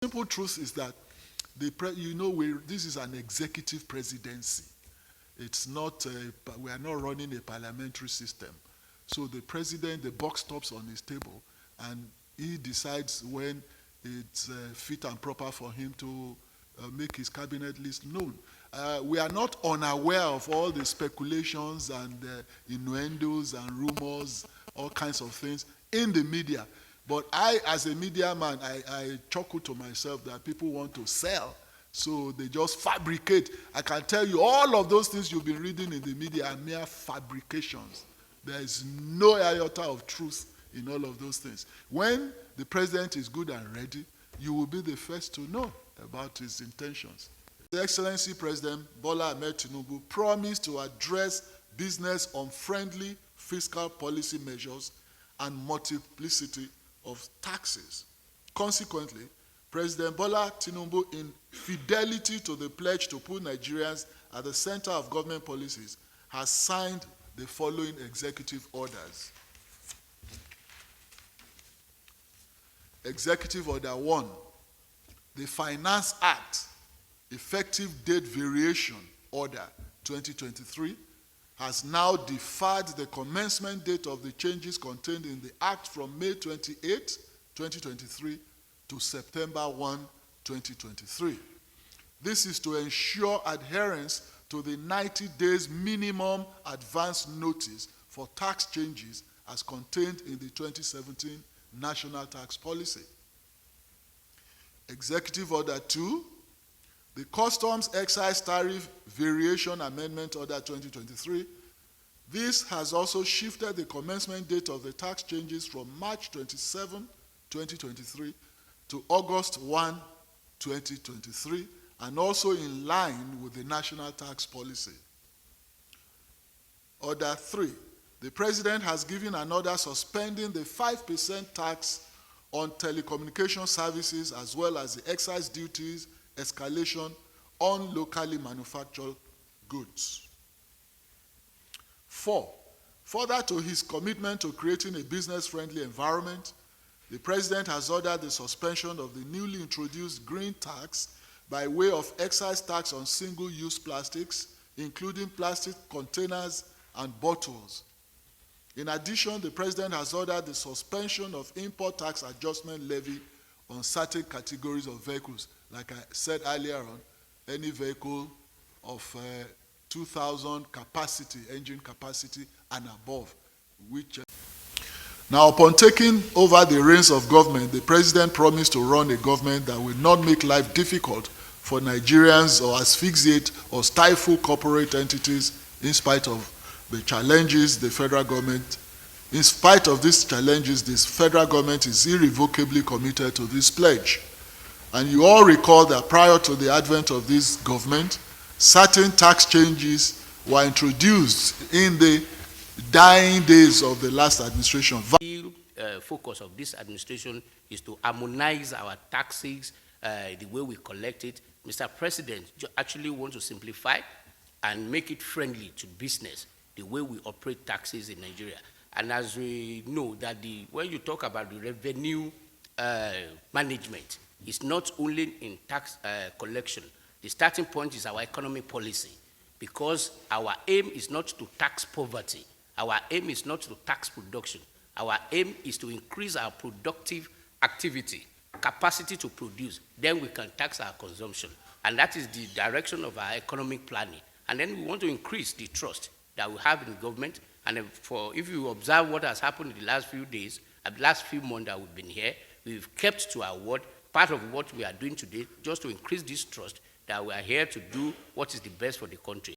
Simple truth is that this is an executive presidency. It's not. We are not running a parliamentary system. So the president, the buck stops on his table, and he decides when it's fit and proper for him to make his cabinet list known. We are not unaware of all the speculations and innuendos and rumors, all kinds of things in the media. But I, as a media man, I chuckle to myself that people want to sell, so they just fabricate. I can tell you all of those things you've been reading in the media are mere fabrications. There is no iota of truth in all of those things. When the president is good and ready, you will be the first to know about his intentions. His Excellency President Bola Ahmed Tinubu promised to address business-unfriendly fiscal policy measures and multiplicity of taxes. Consequently, President Bola Tinubu, in fidelity to the pledge to put Nigerians at the center of government policies, has signed the following executive orders. Executive Order 1, the Finance Act, Effective Date Variation Order 2023, has now deferred the commencement date of the changes contained in the Act from May 28, 2023 to September 1, 2023. This is to ensure adherence to the 90 days minimum advance notice for tax changes as contained in the 2017 National Tax Policy. Executive Order 2, the Customs Excise Tariff Variation Amendment Order 2023. This has also shifted the commencement date of the tax changes from March 27, 2023 to August 1, 2023, and also in line with the National Tax Policy. Order 3, the President has given an order suspending the 5% tax on telecommunication services as well as the excise duties escalation on locally manufactured goods. 4, further to his commitment to creating a business-friendly environment, the President has ordered the suspension of the newly introduced green tax by way of excise tax on single-use plastics, including plastic containers and bottles. In addition, the President has ordered the suspension of import tax adjustment levy on certain categories of vehicles. Like I said earlier on, any vehicle of 2,000 capacity, engine capacity and above. Now, upon taking over the reins of government, the President promised to run a government that will not make life difficult for Nigerians or asphyxiate or stifle corporate entities in spite of the challenges the federal government. In spite of these challenges, this federal government is irrevocably committed to this pledge. And you all recall that prior to the advent of this government, certain tax changes were introduced in the dying days of the last administration. The focus of this administration is to harmonize our taxes, the way we collect it. Mr. President actually wants to simplify and make it friendly to business, the way we operate taxes in Nigeria. And as we know that when you talk about the revenue management, it's not only in tax collection. The starting point is our economic policy, because our aim is not to tax poverty. Our aim is not to tax production. Our aim is to increase our productive activity, capacity to produce. Then we can tax our consumption. And that is the direction of our economic planning. And then we want to increase the trust that we have in government. And if you observe what has happened in the last few days, the last few months that we've been here, we've kept to our word. Part of what we are doing today, just to increase this trust, that we are here to do what is the best for the country.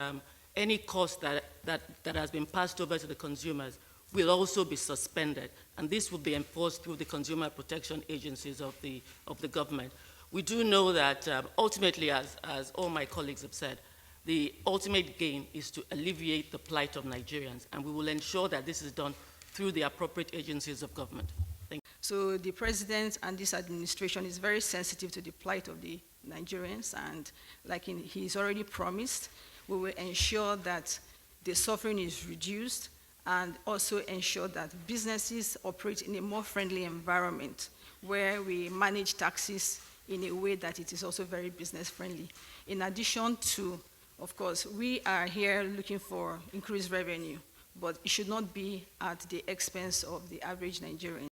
Any cost that has been passed over to the consumers will also be suspended, and this will be enforced through the consumer protection agencies of the government. We do know that ultimately, as all my colleagues have said, the ultimate gain is to alleviate the plight of Nigerians, and we will ensure that this is done through the appropriate agencies of government. Thank you. So the President and this administration is very sensitive to the plight of the Nigerians, and like he's already promised, we will ensure that the suffering is reduced and also ensure that businesses operate in a more friendly environment where we manage taxes in a way that it is also very business friendly. In addition to, of course, we are here looking for increased revenue, but it should not be at the expense of the average Nigerian.